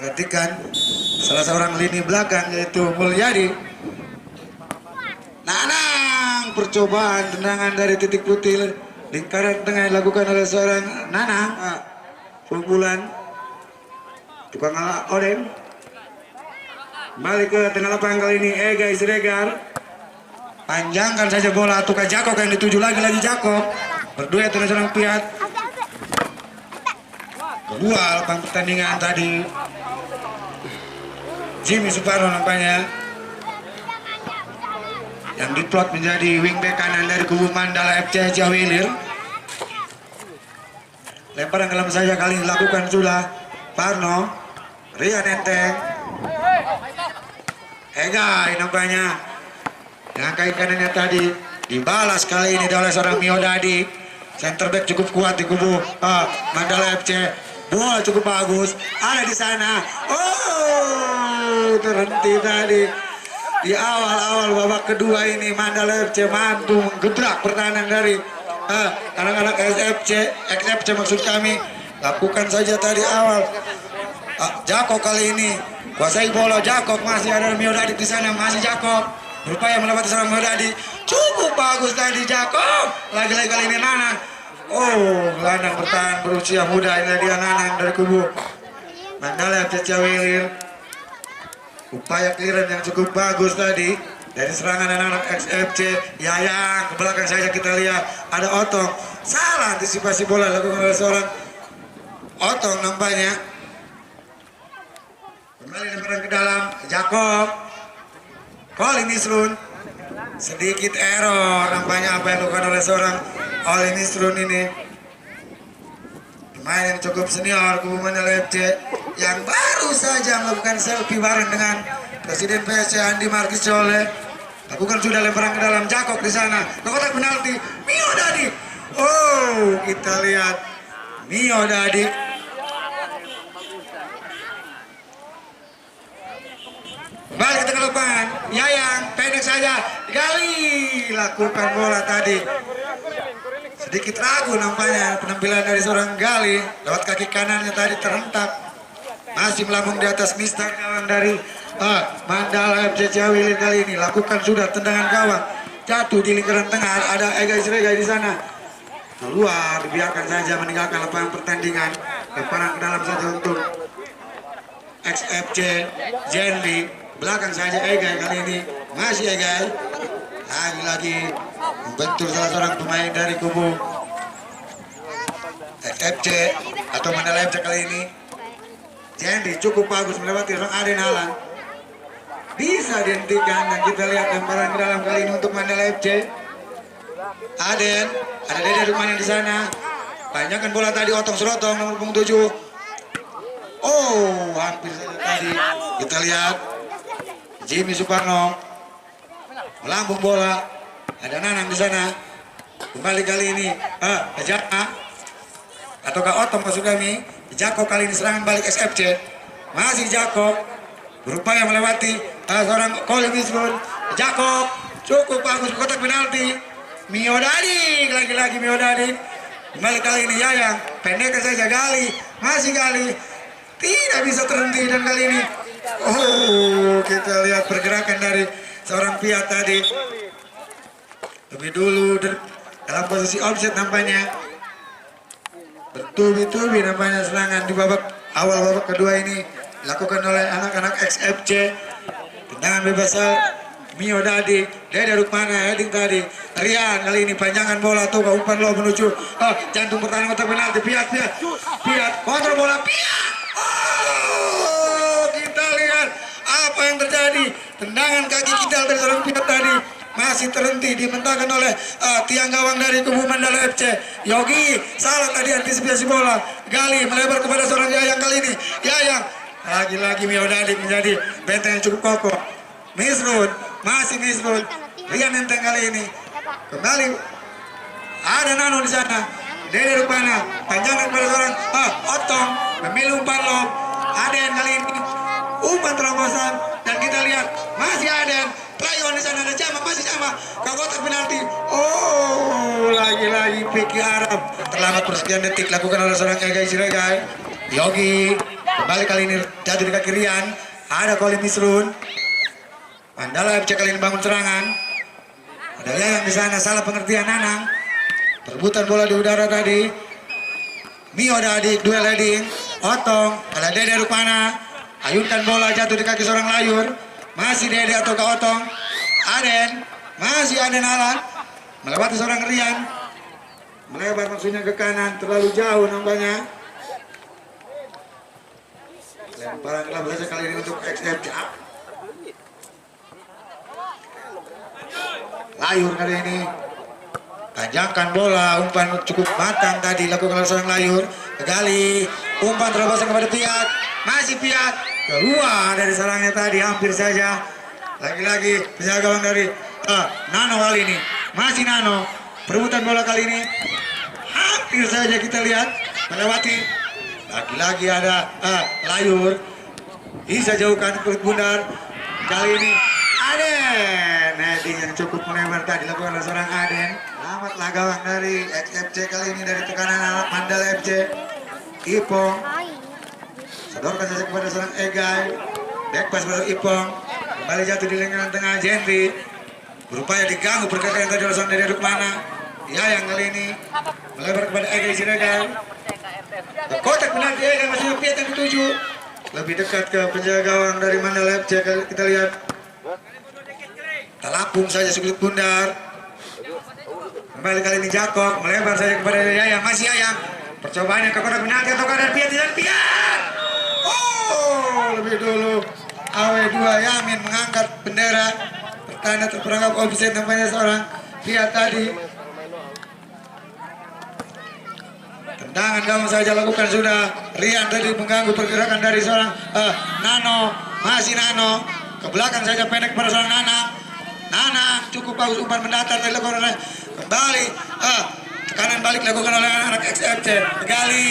menggantikan salah seorang lini belakang yaitu Mulyadi. Nanang, percobaan tendangan dari titik putih lingkaran tengah dilakukan oleh seorang Nanang. Pukulan tukang Odem. Balik ke tengah lapangan kali ini Ega Siregar. Panjangkan saja bola tukang Jakob yang dituju lagi Jakob. Berdua dengan seorang Piat. Kedua lapangan pertandingan tadi Jimmy Suparno nampaknya yang diplot menjadi wingback kanan dari kubu Mandala FC Jawilir. Lemparan dalam saja kali ini dilakukan sudah Parno. Rian Enteng. Egai nampaknya dengan kaki kanannya tadi dibalas kali ini oleh seorang Miodadi. Center back cukup kuat di kubu Mandala FC. Bola cukup bagus ada di sana. Oh, terhenti tadi di awal-awal babak kedua ini. Mandala FC mampu menggedrak pertahanan dari anak-anak XFC maksud kami. Lakukan saja tadi awal. Jakob kali ini kuasai bola. Jakob masih ada Miodadi di sana. Masih Jakob berupaya melewati seorang Miodadi. Cukup bagus tadi Jakob. Lagi-lagi kali ini Nanang. Oh, gelandang bertahan berusia muda ini dia Nanang dari kubu Mandala FC Jawilir. Upaya clearance yang cukup bagus tadi dari serangan anak-anak XFC. Yayang ke belakang saja kita lihat ada Otong. Salah antisipasi bola dilakukan oleh seorang Otong nampaknya. Kembali lemparan ke dalam Jakob. Colin Isrun. Sedikit error nampaknya apa yang dilakukan oleh seorang Colin Isrun ini. Pemain yang cukup senior kubu Mandala FC yang baru saja melakukan selfie bareng dengan Presiden PSC Andi Markis Cole. Lakukan sudah lemparan ke dalam Jakob di sana. Ke kotak penalti Miodadi. Oh, kita lihat Miodadi. Balik ke tengah lapangan. Yayang pendek saja. Gali lakukan bola tadi. Sedikit ragu nampaknya penampilan dari seorang Gali. Lewat kaki kanannya tadi terhentak. Masih melambung di atas Mister gawang dari Mandala FC Jawilir kali ini. Lakukan sudah tendangan gawang. Jatuh di lingkaran tengah. Ada Ega Siregar di sana. Keluar, dibiarkan saja meninggalkan lapangan pertandingan. Lemparan ke dalam saja untuk XFC Jenly. Belakang saja Ega kali ini. Masih Ega. Lagi-lagi membentur salah seorang pemain dari kubu XFC atau Mandala FC kali ini. Jenly cukup bagus melewati seorang Aden Halan. Bisa dihentikan dan kita lihat lemparan ke dalam kali ini untuk Mandala FC. Aden, ada Dede Rukman di sana. Panjangkan bola tadi Otong Serotong nomor punggung 7. Oh, hampir saja tadi. Kita lihat Jimmy Suparno melambung bola. Ada Nanang di sana. Kembali kali ini Jaka ataukah Otong maksud kami. Jakob kali ini serangan balik SFC. Masih Jakob berupaya melewati seorang Colin Isrun. Jakob cukup bagus ke kotak penalti. Miodadi, lagi-lagi Miodadi. Kembali kali ini Yayang, pendek saja Gali. Masih Gali. Tidak bisa terhenti dan kali ini oh, kita lihat pergerakan dari seorang Piat tadi. Lebih dulu dalam posisi offset nampaknya. Bertubi-tubi nampaknya serangan di awal babak kedua ini dilakukan oleh anak-anak XFC. Tendangan bebas Miodadi, Dede Rukmana heading tadi. Rian kali ini panjangan bola tuh ke umpan lo menuju jantung pertahanan kotak penalti. Piat kontrol bola Piat. Oh, kita lihat apa yang terjadi. Tendangan kaki kita dari seorang Piat tadi masih terhenti dimentahkan oleh tiang gawang dari kubu Mandala FC. Yogi salah tadi antisipasi bola. Gali melebar kepada seorang Yayang kali ini. Yayang lagi-lagi Miodadi menjadi benteng yang cukup kokoh. Misrun, masih Misrun. Rian Enteng kali ini. Kembali ada Nano di sana. Dede Rupana, panjangan kepada seorang Otong, memilih umpan lob. Aden kali ini umpan terobosan dan kita lihat masih Aden. Play on di sana ada Jama, masih Jama. Kau kotak penalti. Oh, lagi-lagi Piki Arab. Terlambat persekian detik lakukan oleh seorang Ega Siregar. Yogi Kembali kali ini jatuh di kaki Rian. Ada Colin Misrun. Mandala FC kali ini bangun serangan. Ada yang di sana salah pengertian Nanang. Perebutan bola di udara tadi. Mio Dadik duel heading. Otong. Ada Dede Rukmana. Ayunkan bola jatuh di kaki seorang Layur. Masih Dede atau ke Otong. Aden. Masih Aden Alan. Melewati seorang Rian. Melebar maksudnya ke kanan. Terlalu jauh nampaknya. Lemparan kelab saja kali ini untuk XFC. Layur kali ini. Panjangkan bola, umpan cukup matang tadi lakukan oleh seorang Layur. Kembali, umpan terlepas kepada Piat. Masih Piat. Keluar dari sarangnya tadi hampir saja. Lagi-lagi penjaga gawang dari Nano kali ini. Masih Nano. Perebutan bola kali ini. Hampir saja kita lihat melewati. Lagi-lagi ada Layur. Bisa jauhkan kulit bundar. Kali ini Aden. Heading yang cukup melebar tadi dilakukan oleh seorang Aden. Selamatlah gawang dari XFC kali ini dari tekanan Mandala FC. Ipong. Sodorkan saja kepada seorang Egai. Back pass pada Ipong. Kembali jatuh di lingkaran tengah Jendri. Berupaya diganggu pergerakan tadi oleh seorang Dede Rukmana. Ya yang kali ini melebar kepada Egai Siregar. Kotak penalti Egai masih Piat yang dituju. Lebih dekat ke penjaga gawang dari Mandala FC. Kita lihat. Terlapung saja sukulit bundar. Kembali kali ini Jakob melebar saja kepada Yayang. Masih Yayang. Percobaannya ke kotak penalti atau ke Piat dan Piat. Oh, lebih dulu AW2 Yamin mengangkat bendera pertanda terperangkap offside nampaknya seorang Piat tadi. Tendangan gawang saja lakukan sudah. Rian tadi mengganggu pergerakan dari seorang Nano. Masih Nano. Ke belakang saja pendek pada seorang Nana cukup bagus umpan mendatar dilakukan oleh kembali tekanan balik dilakukan oleh anak XFC. Kembali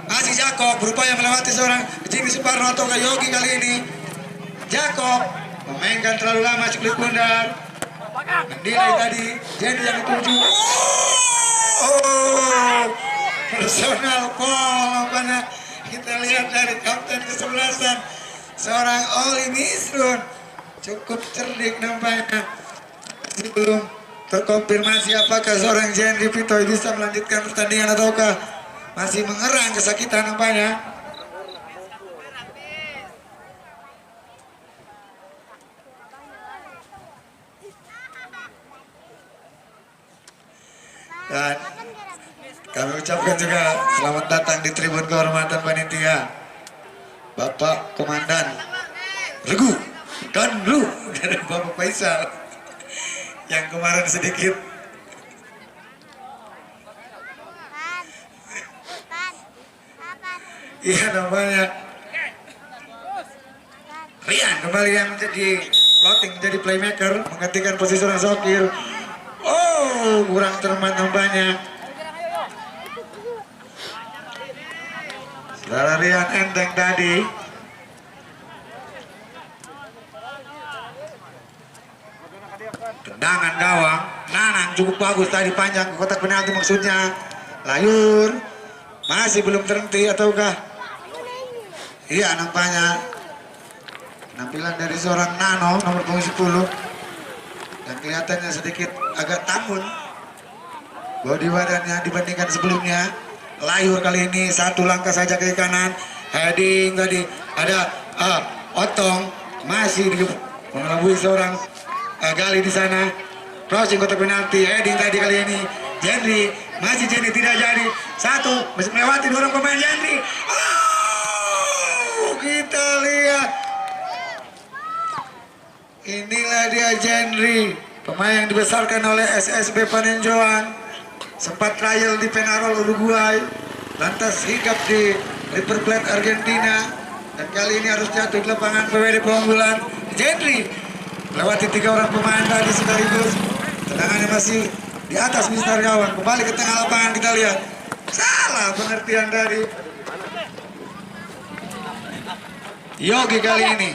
masih Jakob berupaya melewati seorang Jimmy Suparno atau Yogi kali ini. Jakob memainkan terlalu lama cukup bundar. Menilai tadi jadi yang dituju. Personal foul nampaknya kita lihat dari kapten ke-11 seorang Oli Misrun. Cukup cerdik nampaknya. Belum terkonfirmasi apakah seorang Jendri Pitoy bisa melanjutkan pertandingan ataukah masih mengerang kesakitan nampaknya. Dan kami ucapkan juga selamat datang di tribun kehormatan panitia Bapak Komandan Regu dan Ru dari Bapak Faisal yang kemarin sedikit iya namanya Rian kembali yang menjadi plotting menjadi playmaker menggantikan posisi seorang Sokir. Oh kurang termat nampaknya. Saudara Rian enteng tadi. Tendangan gawang, Nanang cukup bagus tadi panjang ke kotak penalti maksudnya. Layur masih belum terhenti ataukah? Iya nampaknya penampilan dari seorang Nano nomor punggung 10 dan kelihatannya sedikit agak tambun body badannya dibandingkan sebelumnya. Layur kali ini satu langkah saja ke kanan. Heading tadi ada Otong masih mengelabui seorang Gali di sana. Crossing kotak penalti. Heading tadi kali ini Jendri masih Jendri tidak jadi. Satu masih melewati dua orang pemain Jendri. Oh, kita lihat. Inilah dia Jendri, pemain yang dibesarkan oleh SSB Panenjoan. Sempat trial di Penarol Uruguay, lantas hingap di River Plate Argentina, dan kali ini harus jatuh di lapangan PWD Peunggulan. Jendri melewati tiga orang pemain tadi sekaligus. Tendangannya masih di atas mistar gawang. Kembali ke tengah lapangan kita lihat. Salah pengertian dari Yogi kali ini.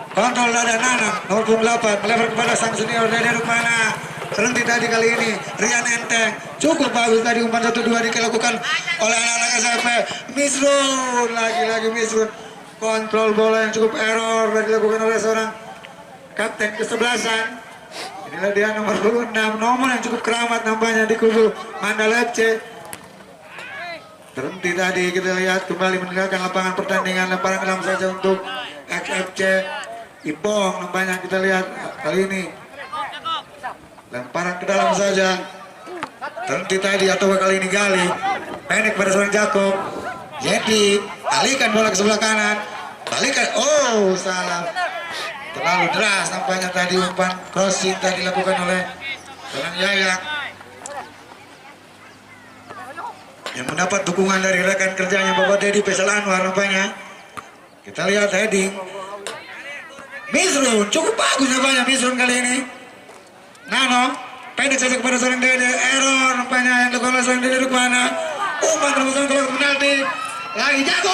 Kontrol dada Nanang, nomor 28, melebar kepada sang senior Dede Rukmana. Terhenti tadi kali ini, Rian enteng. Cukup bagus tadi umpan 1-2 dilakukan oleh anak-anak SMP. Misrun, lagi-lagi Misrun. kontrol bola yang cukup error dan dilakukan oleh seorang kapten kesebelasan. Inilah dia nomor 26, nomor yang cukup keramat nampaknya di kubu Mandala FC. Terhenti tadi, kita lihat kembali meninggalkan lapangan pertandingan. Lemparan ke dalam saja untuk XFC. Ipong nampaknya kita lihat kali ini lemparan ke dalam saja. Terhenti tadi atau kali ini Gali pendek pada seorang Jakob. Jadi alihkan bola ke sebelah kanan, balikan. Oh, salah, terlalu deras nampaknya tadi umpan crossing tadi dilakukan oleh seorang Yayang yang mendapat dukungan dari rekan kerjanya Bapak Dedi Faisal Anwar. Nampaknya kita lihat heading Misrun, cukup bagus nampaknya Misrun kali ini. Nano pendek saja kepada seorang Dede, error nampaknya yang dilakukan oleh seorang Dede Rukmana. Umpan terobosan ke penalti lagi jago,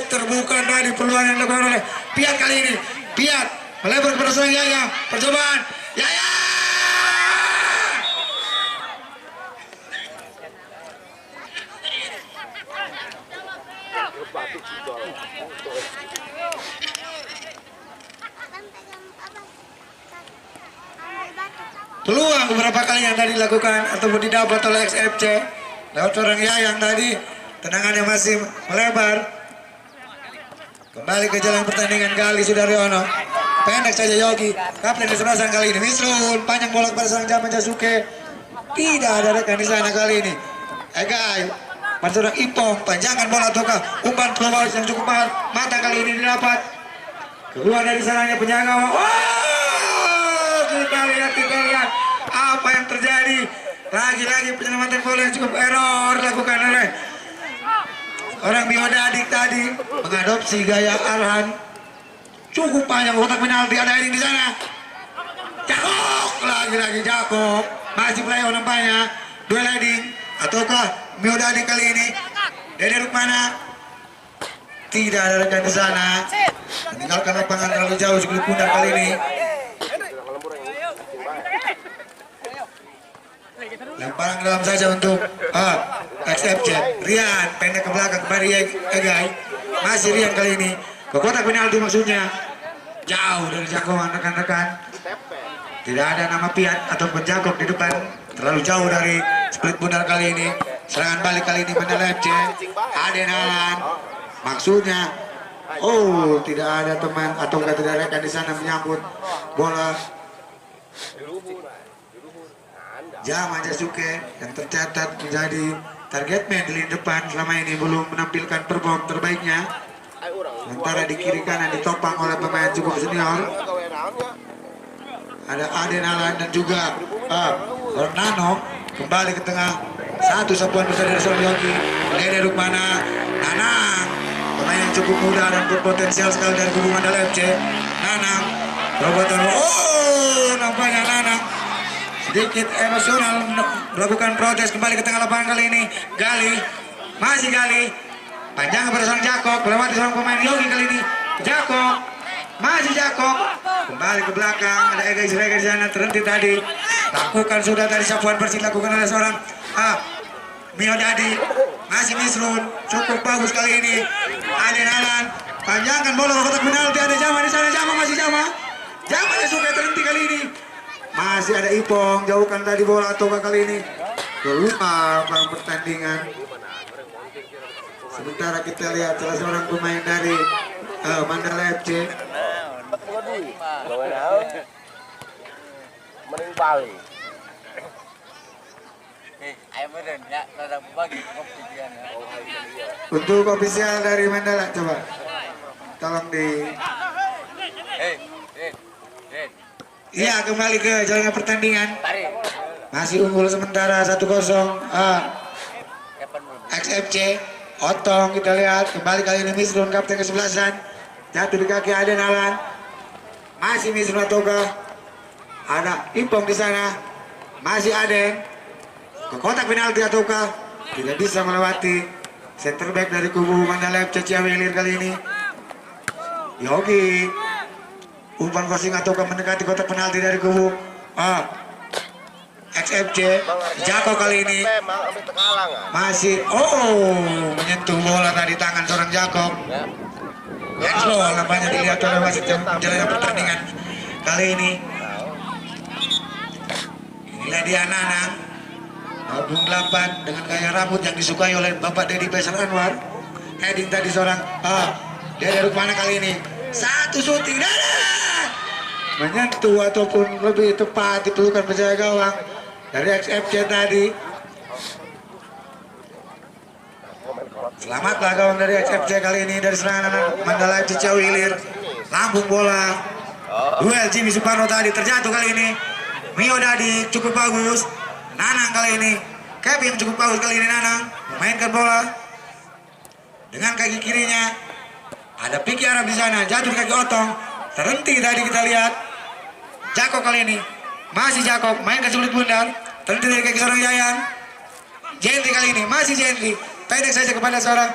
terbuka dari peluang yang dilakukan oleh Piat kali ini. Piat melebar kepada seorang Yaya, percobaan Yaya. Peluang beberapa kali yang tadi dilakukan ataupun didapat oleh XFC lewat seorang Yayang tadi, tendangannya masih melebar. Kembali ke jalan pertandingan Gali Sudaryono, pendek saja Yogi, kapten kesebelasan kali ini. Misrun panjang bola kepada seorang Jaman Jasuke, tidak ada rekan di sana kali ini. Egai pada seorang Ipong, panjangan bola ataukah umpan keluar yang cukup matang kali ini didapat. Keluar dari sananya penjaga. Kita lihat apa yang terjadi. Lagi-lagi penyelamatan bola yang cukup error dilakukan oleh orang Bimo Dadik tadi, mengadopsi gaya Arhan. Cukup panjang kotak penalti, ada heading di sana. Jakob, lagi-lagi Jakob. Masih playoff nampaknya. Duel heading ataukah Bimo Dadik kali ini. Dede Rukmana. Tidak ada rekan di sana. Meninggalkan lapangan terlalu jauh sebelum pundak kali ini. Lemparan ke dalam saja untuk XFC. Rian pendek ke belakang kembali Egai. Masih Rian kali ini ke kotak penalti, maksudnya jauh dari jangkauan rekan-rekan. Tidak ada nama Piat ataupun Jakob di depan, terlalu jauh dari split bundar kali ini. Serangan balik kali ini Mandala FC. Aden Alan, maksudnya tidak ada teman atau tidak rekan di sana menyambut bola. Jaman Jasuke yang tercatat menjadi target man di lini depan selama ini belum menampilkan perform terbaiknya. Sementara di kiri kanan ditopang oleh pemain cukup senior. Ada Aden Alan dan juga Nano kembali ke tengah. Satu sapuan besar dari seorang Yogi. Dede Rukmana, Nanang, pemain yang cukup muda dan berpotensial sekali dari kubu Mandala FC. Nanang, terobosan. Nampaknya Nanang sedikit emosional melakukan protes. Kembali ke tengah lapangan kali ini Gali, masih Gali, panjang kepada seorang Jakob, melewati seorang pemain Yogi kali ini. Jakob, masih Jakob, kembali ke belakang. Ada Ega Israel di sana, terhenti tadi. Lakukan sudah tadi sapuan bersih dilakukan oleh seorang Mio Dadi. Masih Misrun, cukup bagus kali ini. Aden Alan, panjangkan bola ke kotak penalti. Ada Jaman di sana, Jaman masih Jaman yang suka terhenti kali ini. Masih ada Ipong, jauhkan tadi bola ataukah kali ini keluar dalam pertandingan. Sementara kita lihat salah seorang pemain dari Mandala FC. Mending Bali. Untuk ofisial dari Mandala, coba tolong di. Iya, kembali ke jalannya pertandingan. Masih unggul sementara 1-0 XFC. Otong kita lihat kembali kali ini Misrun, kapten kesebelasan, jatuh di kaki Aden Alan. Masih Misrun ataukah ada Ipong di sana. Masih Aden ke kotak penalti ataukah tidak bisa melewati center back dari kubu Mandala FC Ciawilir kali ini. Yogi, umpan crossing ataukah mendekati kotak penalti dari kubu XFC. Jakob kali ini masih menyentuh bola tadi tangan seorang Jakob. Slow nampaknya dilihat oleh wasit yang menjalankan pertandingan kali ini. Inilah dia Nanang, album 8 dengan gaya rambut yang disukai oleh Bapak Deddy Faisal Anwar. Heading tadi seorang dia dari mana kali ini? Satu syuting Nanang menyentuh ataupun lebih tepat dipelukan penjaga gawang dari XFC tadi. Selamatlah gawang dari XFC kali ini dari serangan anak Mandala FC Ciawilir. Lambung bola. Duel Jimmy Suparno tadi terjatuh kali ini. Mio Dadi cukup bagus. Nanang kali ini. Kevin cukup bagus kali ini Nanang. Memainkan bola. Dengan kaki kirinya. Ada Piki Arab di sana. Jatuh di kaki Otong. Terhenti tadi kita lihat. Jakob kali ini. Masih Jakob. Mainkan sulit bundar. Terhenti dari kaki seorang Yayan. Gentry kali ini. Masih Gentry. Pendek saja kepada seorang.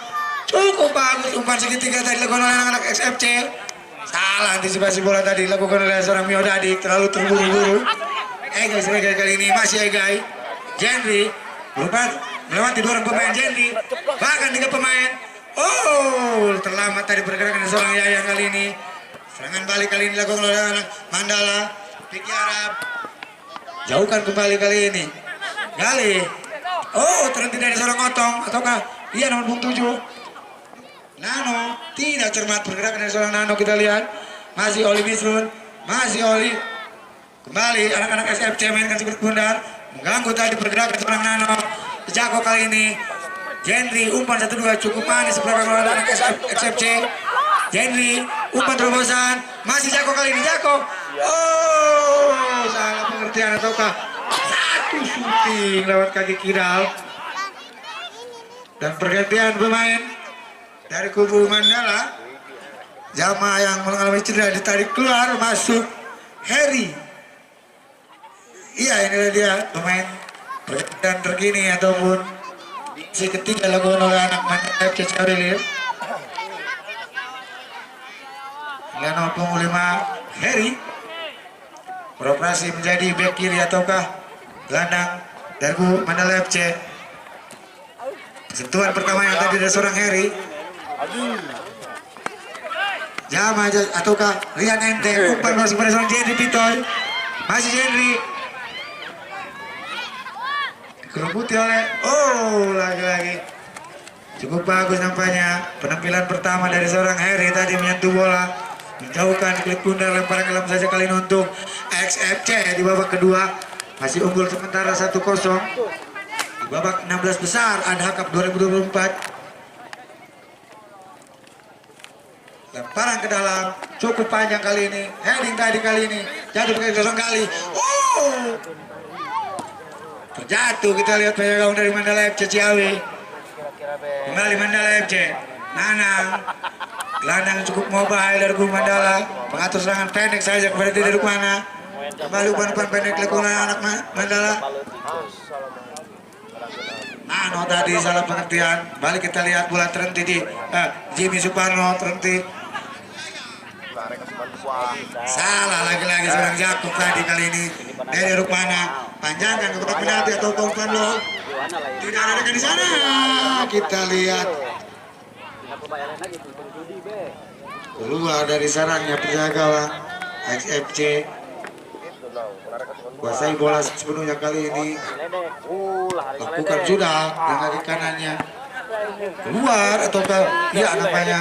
Cukup bagus. Umpan segitiga tadi dilakukan oleh anak-anak XFC. Salah antisipasi bola tadi dilakukan oleh seorang Mio Dadi. Terlalu terburu-buru. Egai sebagai kali ini masih Egai. Gentry melewati 2 orang pemain Gentry. Bahkan 3 pemain. Oh, terlambat tadi pergerakan seorang Yayan kali ini. Serangan balik kali ini dilakukan oleh anak Mandala. Piki Arab. Jauhkan kembali kali ini. Gali. Oh, terhenti dari seorang Otong. Ataukah iya nomor 7. Nano. Tidak cermat pergerakan dari seorang Nano kita lihat. Masih Oli Misrun. Masih Oli. Kembali anak-anak SFC mainkan seperti bundar. Mengganggu tadi pergerakan seorang Nano. Jago kali ini. Gentry umpan 1-2 cukup manis belakang oleh anak SFC. Gentry umpan terobosan. Masih Jago kali ini. Jago. Oh, salah pengertian ataukah satu syuting lewat kaki Kiral. Dan pergantian pemain dari kubu Mandala. Jamaah yang mengalami cedera ditarik keluar, masuk Harry. Iya, inilah dia pemain pergantian terkini ataupun si ketiga dilakukan oleh anak Mandala FC Ciawilir. Yang nomor punggung 5 Harry beroperasi menjadi bek kiri ataukah gelandang dari kubu Mandala FC. Sentuhan pertama yang tadi dari seorang Harry. Jama ataukah Rian Ente umpan masuk pada seorang Gentry Pitoy. Masih Gentry dikerubuti oleh lagi-lagi cukup bagus nampaknya penampilan pertama dari seorang Harry tadi menyentuh bola menjauhkan klik bundar lemparan ke dalam saja kali ini untuk XFC di babak kedua masih unggul sementara 1-0 di babak 16 besar Adha Cup 2024. Lemparan ke dalam cukup panjang kali ini. Heading tadi kali ini jatuh pakai kosong kali. Terjatuh kita lihat penjaga gawang dari Mandala FC Ciawi. Kembali Mandala FC. Nanang gelandang cukup mobile dari kubu Mandala. Pengatur serangan pendek saja kepada dari mana. Kembali umpan pendek dilakukan anak Mandala. Nano tadi salah pengertian. Balik kita lihat bola terhenti di Jimmy Suparno terhenti. Salah lagi-lagi seorang Jakob tadi kali ini dari Rukmana panjangkan ke kotak penalti atau ke umpan lo. Tidak ada rekan di sana. Kita lihat keluar dari sarangnya penjaga gawang XFC. Kuasai bola sepenuhnya kali ini. Lakukan sudah dengan kaki kanannya. Keluar ataukah iya namanya.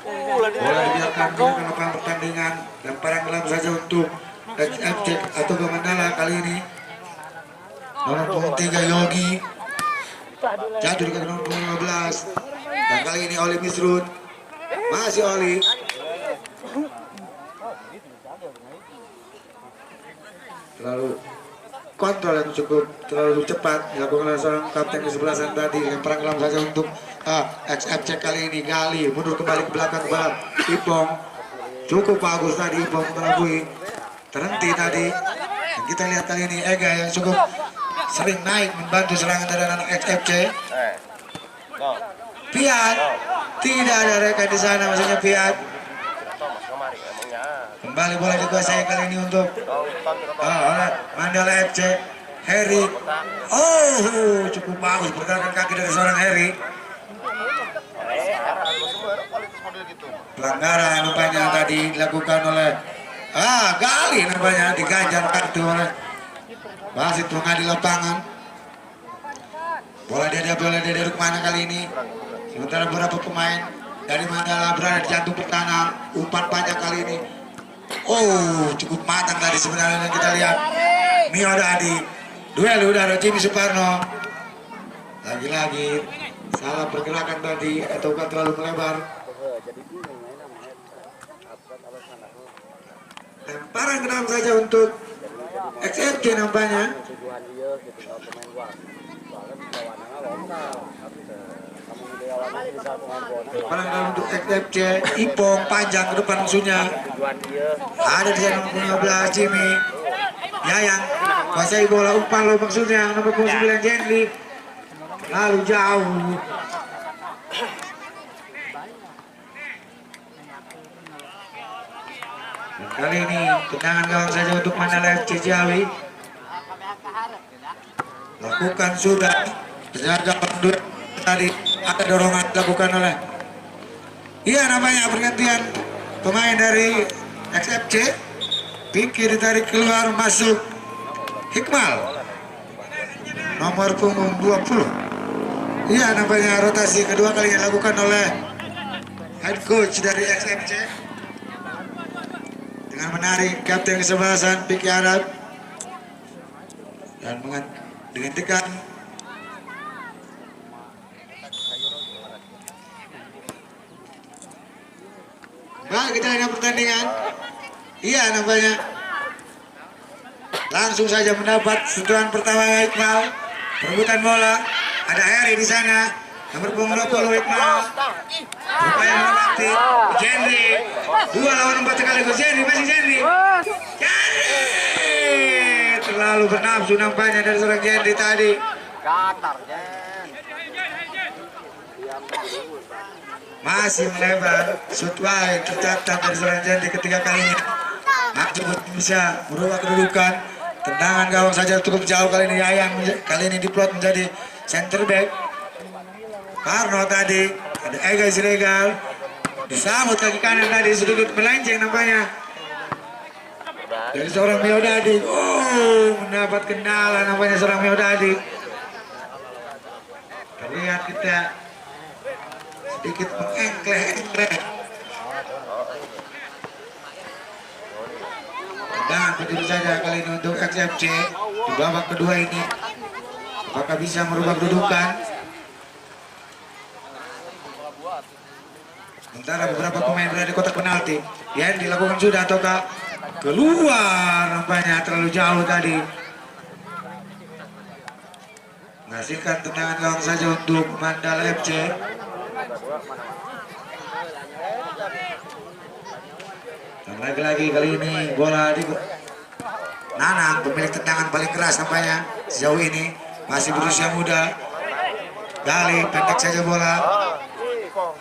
Bola dibiarkan di lapangan pertandingan. Lemparan dalam saja untuk XFC atau Mandala kali ini. Nomor punggung 3 Yogi. Jatuh di kaki nomor punggung 15. Dan kali ini Oli Misrun. Masih Oli. Terlalu kontrol yang cukup terlalu cepat dilakukan oleh seorang kapten di sebelah sana tadi. Lemparan dalam saja untuk XFC kali ini. Gali mundur kembali ke belakang kepada Ipong. Cukup bagus tadi Ipong mengelabui. Terhenti tadi. Dan kita lihat kali ini Ega yang cukup sering naik membantu serangan dari anak XFC. Piat tidak ada rekan di sana maksudnya Piat. Kembali bola dikuasai kali ini untuk oleh Mandala FC. Harry. Cukup bagus pergerakan kaki dari seorang Harry. pelanggaran nampaknya tadi dilakukan oleh Gali nampaknya diganjar kartu oleh wasit pengadil lapangan. Bola dia kemana kali ini? Sementara beberapa pemain dari Mandala berada di jantung pertahanan. Umpan panjang kali ini. Oh, cukup matang tadi sebenarnya kita lihat. Mio Dadi, duel udara Jimmy Suparno. Lagi-lagi salah pergerakan tadi atau kan terlalu melebar. Lemparan ke dalam saja untuk XFC nampaknya. Lemparan untuk XFC, Ipong panjang ke depan musuhnya. Ada di sana nomor 15 Jimmy. Yayang kuasai bola, umpan lo maksudnya nomor 9 Jenly. Lalu jauh. Dan kali ini tendangan gawang saja untuk Mandala FC Ciawi. Lakukan sudah penjaga penduduk tadi, ada dorongan dilakukan oleh namanya pergantian pemain dari XFC. Pinggir ditarik keluar, masuk Hikmal nomor punggung 20. Nampaknya rotasi kedua kalinya dilakukan oleh head coach dari XFC dengan menarik kapten kesebelasan Piki Arab dan digantikan kita lihat pertandingan. Nampaknya langsung saja mendapat sentuhan pertama Iqbal. Perebutan bola, ada Heri di sana. Nomor punggung 20 Iqbal. Berupaya melewati Jenry. 2 lawan 4 sekaligus. Jenry, masih Jenry. Terlalu bernafsu nampaknya dari seorang Jenry tadi. Masih melebar, shoot wide tercatat dari seorang Jenry ketiga kalinya. Cukup bisa merubah kedudukan. Tendangan gawang saja cukup jauh kali ini. Yayang kali ini diplot menjadi center back. Parno tadi, ada Ega Siregar. Disambut kaki kanan tadi, sedikit melenceng nampaknya dari seorang Mio Dadi. Mendapat kendala nampaknya seorang Mio Dadi. Terlihat kita sedikit mengengkleh-engkleh. Dan begitu saja kali ini untuk XFC di babak kedua ini. Apakah bisa merubah kedudukan? Sementara beberapa pemain berada di kotak penalti. Yang dilakukan sudah ataukah keluar nampaknya terlalu jauh tadi. Menghasilkan tendangan gawang saja untuk Mandala FC. Dan lagi-lagi kali ini bola di Nanang, pemilik tendangan paling keras nampaknya sejauh ini, masih berusia muda. Gali pendek saja bola.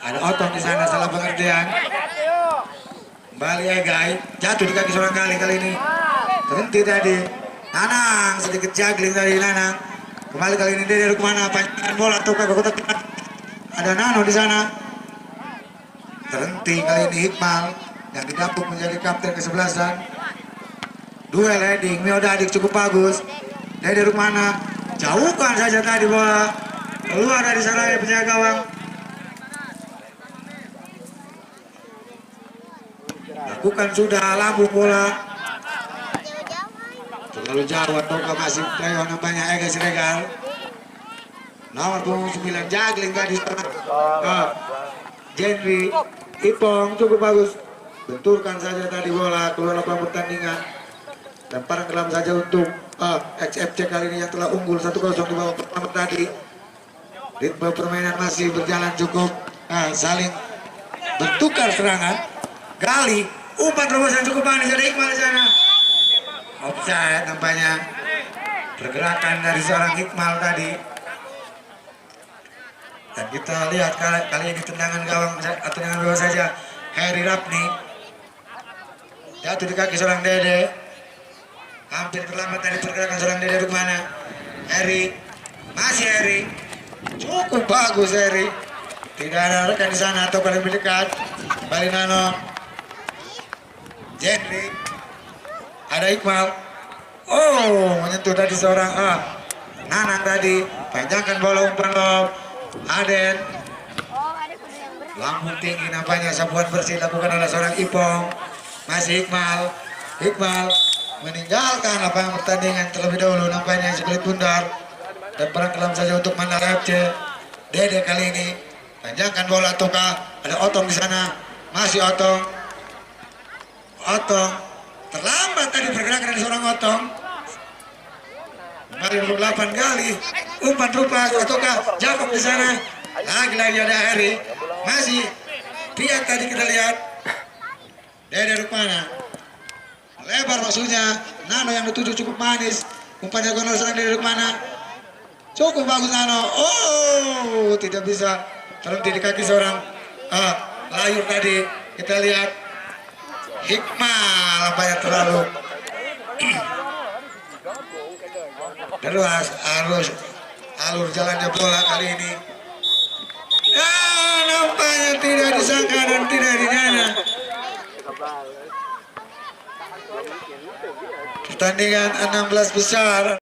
Ada Otong di sana, salah pengertian. Kembali Egai, jatuh di kaki seorang Gali kali ini. Berhenti tadi. Nanang sedikit juggling tadi Nanang. Kembali kali ini dia dari kemana? Panjangan bola atau ke kotak. Ada Nano di sana. Terhenti kali ini Hikmal yang didapuk menjadi kapten kesebelasan. Duel heading, Mio Dadik cukup bagus. Dari mana? Jauhkan saja tadi bola. Keluar dari sarangnya penjaga gawang. Lakukan sudah lambung bola. Terlalu jauh ataukah masih playoff nampaknya Ega Siregar. Nomor punggung 9 juggling tadi. Jenry Ipong cukup bagus. Benturkan saja tadi bola keluar lapangan pertandingan. Lemparan ke dalam saja untuk XFC kali ini yang telah unggul 1-0 di babak pertama tadi. Ritme permainan masih berjalan cukup saling bertukar serangan. Gali umpan terobosan cukup manis dari Iqbal di sana. Offside nampaknya. Pergerakan dari seorang Iqbal tadi. Dan kita lihat kali ini tendangan gawang atau tendangan bawah saja Heri Rapni. Jatuh di kaki seorang Dede. Hampir terlambat dari pergerakan seorang Dede Rukmana. Heri, masih Heri. Cukup bagus Heri. Tidak ada rekan di sana atau lebih dekat. Kembali Nano. Jendri. Ada Iqbal. Oh, menyentuh tadi seorang Nanang tadi. Panjangkan bola umpan lob. Aden. Lambung tinggi nampaknya sapuan bersih lakukan oleh seorang Ipong. Masih Iqbal. Iqbal meninggalkan lapangan pertandingan terlebih dahulu nampaknya sebelit bundar. Dan perang saja untuk Mandala FC. Dede kali ini panjangkan bola ataukah ada Otong di sana. Masih Otong. Otong terlambat tadi pergerakan dari seorang Otong. Kembali 28 kali umpan rupa ataukah Jakob di sana. Lagi-lagi ada Hari. Masih Pian tadi kita lihat. Dede Rukmana. Lebar maksudnya. Nano yang dituju cukup manis. Umpannya Gonor serang Dede Rukmana. Cukup bagus Nano. Oh, tidak bisa terhenti di kaki seorang layur tadi. Kita lihat Hikmah lampanya terlalu deras alur jalannya bola kali ini. Nampaknya tidak disangka dan tidak didana. Pertandingan 16 besar.